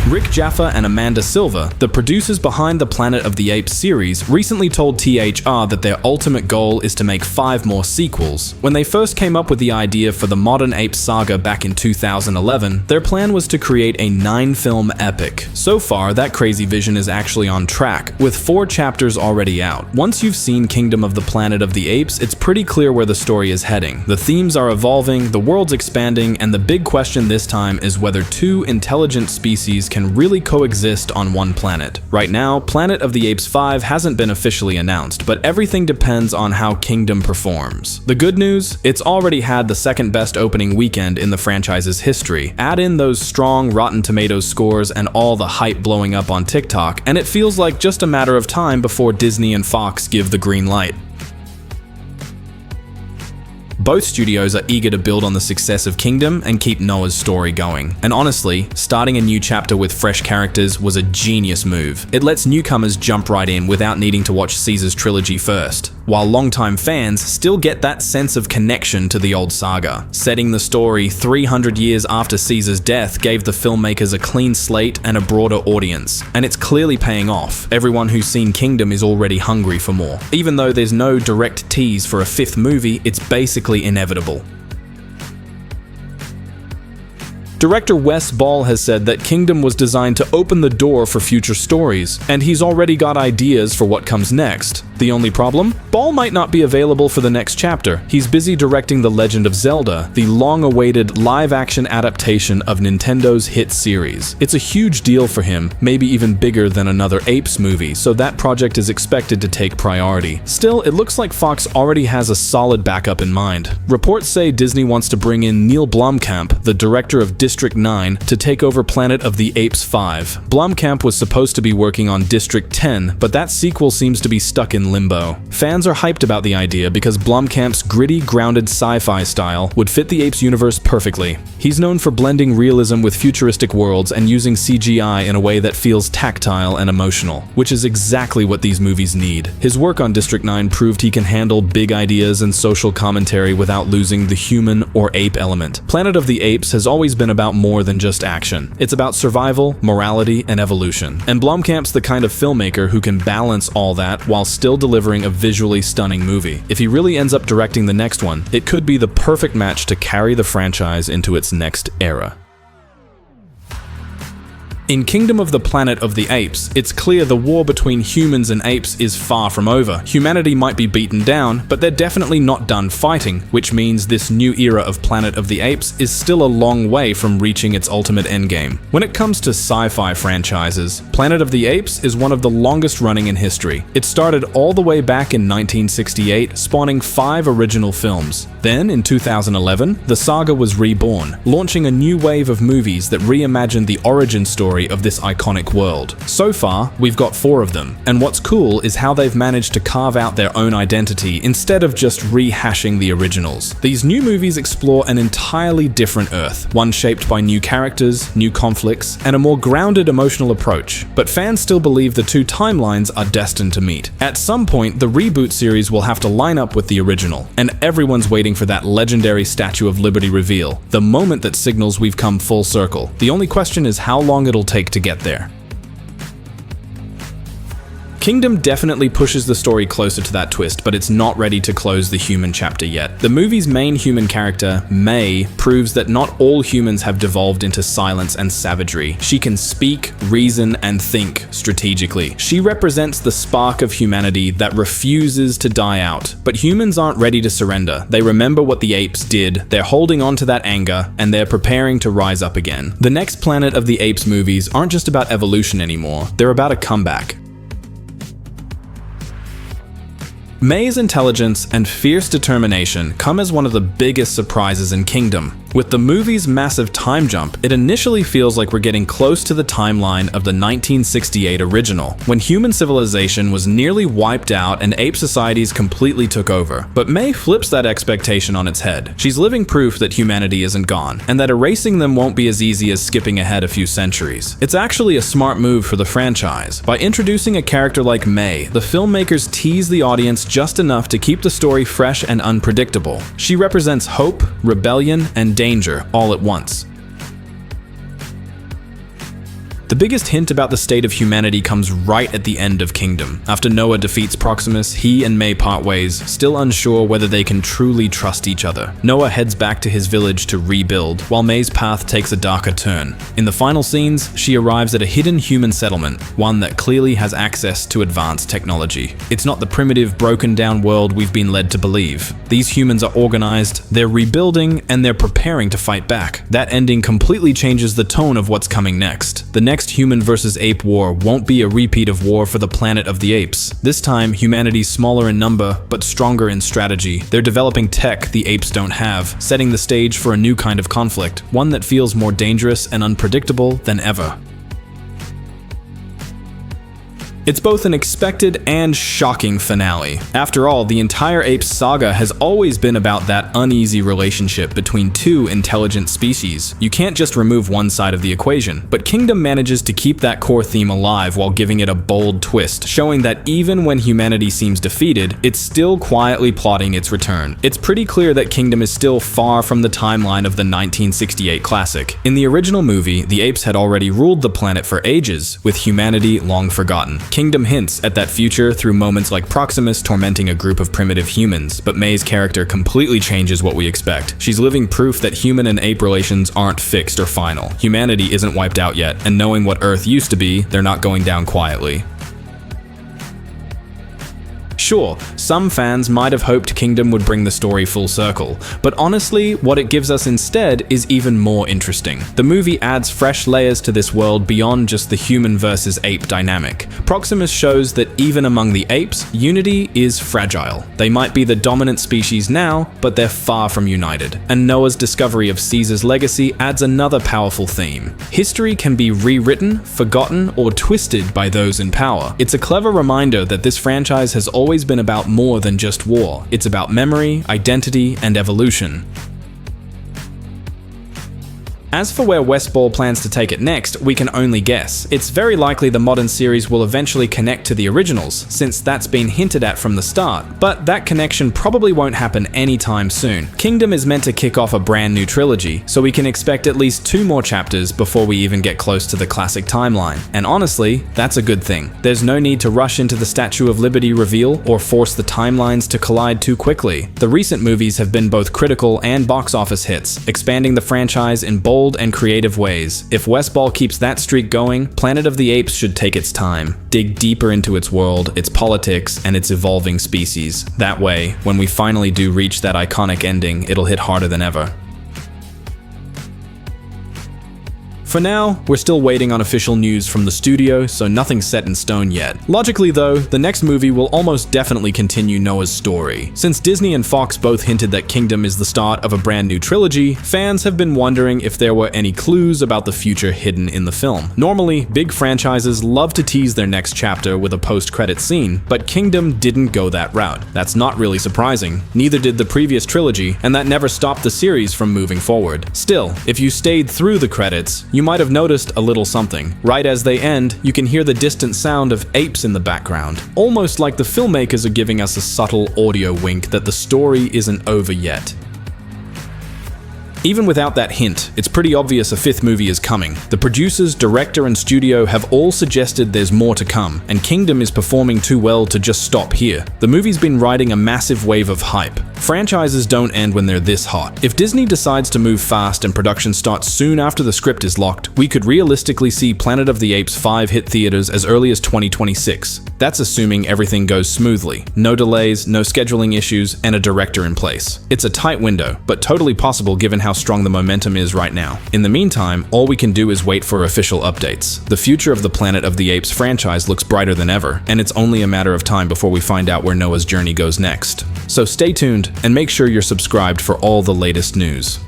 Rick Jaffa and Amanda Silver, the producers behind the Planet of the Apes series, recently told THR that their ultimate goal is to make 5 more sequels. When they first came up with the idea for the Modern Apes saga back in 2011, their plan was to create a 9-film epic. So far, that crazy vision is actually on track, with 4 chapters already out. Once you've seen Kingdom of the Planet of the Apes, it's pretty clear where the story is heading. The themes are evolving, the world's expanding, and the big question this time is whether 2 intelligent species can really coexist on one planet. Right now, Planet of the Apes 5 hasn't been officially announced, but everything depends on how Kingdom performs. The good news? It's already had the second best opening weekend in the franchise's history. Add in those strong Rotten Tomatoes scores and all the hype blowing up on TikTok, and it feels like just a matter of time before Disney and Fox give the green light. Both studios are eager to build on the success of Kingdom and keep Noah's story going. And honestly, starting a new chapter with fresh characters was a genius move. It lets newcomers jump right in without needing to watch Caesar's trilogy first, while longtime fans still get that sense of connection to the old saga. Setting the story 300 years after Caesar's death gave the filmmakers a clean slate and a broader audience, and it's clearly paying off. Everyone who's seen Kingdom is already hungry for more. Even though there's no direct tease for a 5th movie, it's basically inevitable. Director Wes Ball has said that Kingdom was designed to open the door for future stories, and he's already got ideas for what comes next. The only problem? Ball might not be available for the next chapter. He's busy directing The Legend of Zelda, the long-awaited live-action adaptation of Nintendo's hit series. It's a huge deal for him, maybe even bigger than another Apes movie, so that project is expected to take priority. Still, it looks like Fox already has a solid backup in mind. Reports say Disney wants to bring in Neil Blomkamp, the director of District 9, to take over Planet of the Apes 5. Blomkamp was supposed to be working on District 10, but that sequel seems to be stuck in limbo. Fans are hyped about the idea because Blomkamp's gritty, grounded sci-fi style would fit the Apes universe perfectly. He's known for blending realism with futuristic worlds and using CGI in a way that feels tactile and emotional, which is exactly what these movies need. His work on District 9 proved he can handle big ideas and social commentary without losing the human or ape element. Planet of the Apes has always been about more than just action. It's about survival, morality, and evolution. And Blomkamp's the kind of filmmaker who can balance all that while still delivering a visually stunning movie. If he really ends up directing the next one, it could be the perfect match to carry the franchise into its next era. In Kingdom of the Planet of the Apes, it's clear the war between humans and apes is far from over. Humanity might be beaten down, but they're definitely not done fighting, which means this new era of Planet of the Apes is still a long way from reaching its ultimate endgame. When it comes to sci-fi franchises, Planet of the Apes is one of the longest running in history. It started all the way back in 1968, spawning 5 original films. Then, in 2011, the saga was reborn, launching a new wave of movies that reimagined the origin story of this iconic world. So far, we've got 4 of them, and what's cool is how they've managed to carve out their own identity instead of just rehashing the originals. These new movies explore an entirely different Earth, one shaped by new characters, new conflicts, and a more grounded emotional approach. But fans still believe the 2 timelines are destined to meet. At some point, the reboot series will have to line up with the original, and everyone's waiting for that legendary Statue of Liberty reveal, the moment that signals we've come full circle. The only question is how long it'll take to get there. Kingdom definitely pushes the story closer to that twist, but it's not ready to close the human chapter yet. The movie's main human character, May, proves that not all humans have devolved into silence and savagery. She can speak, reason, and think strategically. She represents the spark of humanity that refuses to die out. But humans aren't ready to surrender. They remember what the apes did, they're holding on to that anger, and they're preparing to rise up again. The next Planet of the Apes movies aren't just about evolution anymore, they're about a comeback. May's intelligence and fierce determination come as one of the biggest surprises in Kingdom. With the movie's massive time jump, it initially feels like we're getting close to the timeline of the 1968 original, when human civilization was nearly wiped out and ape societies completely took over. But May flips that expectation on its head. She's living proof that humanity isn't gone, and that erasing them won't be as easy as skipping ahead a few centuries. It's actually a smart move for the franchise. By introducing a character like May, the filmmakers tease the audience just enough to keep the story fresh and unpredictable. She represents hope, rebellion, and danger all at once. The biggest hint about the state of humanity comes right at the end of Kingdom. After Noah defeats Proximus, he and May part ways, still unsure whether they can truly trust each other. Noah heads back to his village to rebuild, while May's path takes a darker turn. In the final scenes, she arrives at a hidden human settlement, one that clearly has access to advanced technology. It's not the primitive, broken-down world we've been led to believe. These humans are organized, they're rebuilding, and they're preparing to fight back. That ending completely changes the tone of what's coming next. The next human versus ape war won't be a repeat of War for the Planet of the Apes. This time, humanity's smaller in number, but stronger in strategy. They're developing tech the apes don't have, setting the stage for a new kind of conflict, one that feels more dangerous and unpredictable than ever. It's both an expected and shocking finale. After all, the entire Apes saga has always been about that uneasy relationship between two intelligent species. You can't just remove one side of the equation, but Kingdom manages to keep that core theme alive while giving it a bold twist, showing that even when humanity seems defeated, it's still quietly plotting its return. It's pretty clear that Kingdom is still far from the timeline of the 1968 classic. In the original movie, the apes had already ruled the planet for ages, with humanity long forgotten. Kingdom hints at that future through moments like Proximus tormenting a group of primitive humans, but May's character completely changes what we expect. She's living proof that human and ape relations aren't fixed or final. Humanity isn't wiped out yet, and knowing what Earth used to be, they're not going down quietly. Sure, some fans might have hoped Kingdom would bring the story full circle, but honestly, what it gives us instead is even more interesting. The movie adds fresh layers to this world beyond just the human versus ape dynamic. Proximus shows that even among the apes, unity is fragile. They might be the dominant species now, but they're far from united. And Noah's discovery of Caesar's legacy adds another powerful theme. History can be rewritten, forgotten, or twisted by those in power. It's a clever reminder that this franchise has always been about more than just war. It's about memory, identity, and evolution. As for where West Ball plans to take it next, we can only guess. It's very likely the modern series will eventually connect to the originals, since that's been hinted at from the start, but that connection probably won't happen anytime soon. Kingdom is meant to kick off a brand new trilogy, so we can expect at least 2 more chapters before we even get close to the classic timeline. And honestly, that's a good thing. There's no need to rush into the Statue of Liberty reveal or force the timelines to collide too quickly. The recent movies have been both critical and box office hits, expanding the franchise in bold and creative ways. If West Ball keeps that streak going, Planet of the Apes should take its time, dig deeper into its world, its politics, and its evolving species. That way, when we finally do reach that iconic ending, it'll hit harder than ever. For now, we're still waiting on official news from the studio, so nothing's set in stone yet. Logically though, the next movie will almost definitely continue Noah's story. Since Disney and Fox both hinted that Kingdom is the start of a brand new trilogy, fans have been wondering if there were any clues about the future hidden in the film. Normally, big franchises love to tease their next chapter with a post-credit scene, but Kingdom didn't go that route. That's not really surprising. Neither did the previous trilogy, and that never stopped the series from moving forward. Still, if you stayed through the credits, you might have noticed a little something. Right as they end, you can hear the distant sound of apes in the background, almost like the filmmakers are giving us a subtle audio wink that the story isn't over yet. Even without that hint, it's pretty obvious a 5th movie is coming. The producers, director, and studio have all suggested there's more to come, and Kingdom is performing too well to just stop here. The movie's been riding a massive wave of hype. Franchises don't end when they're this hot. If Disney decides to move fast and production starts soon after the script is locked, we could realistically see Planet of the Apes 5 hit theaters as early as 2026. That's assuming everything goes smoothly. No delays, no scheduling issues, and a director in place. It's a tight window, but totally possible given how strong the momentum is right now. In the meantime, all we can do is wait for official updates. The future of the Planet of the Apes franchise looks brighter than ever, and it's only a matter of time before we find out where Noah's journey goes next. So stay tuned, and make sure you're subscribed for all the latest news.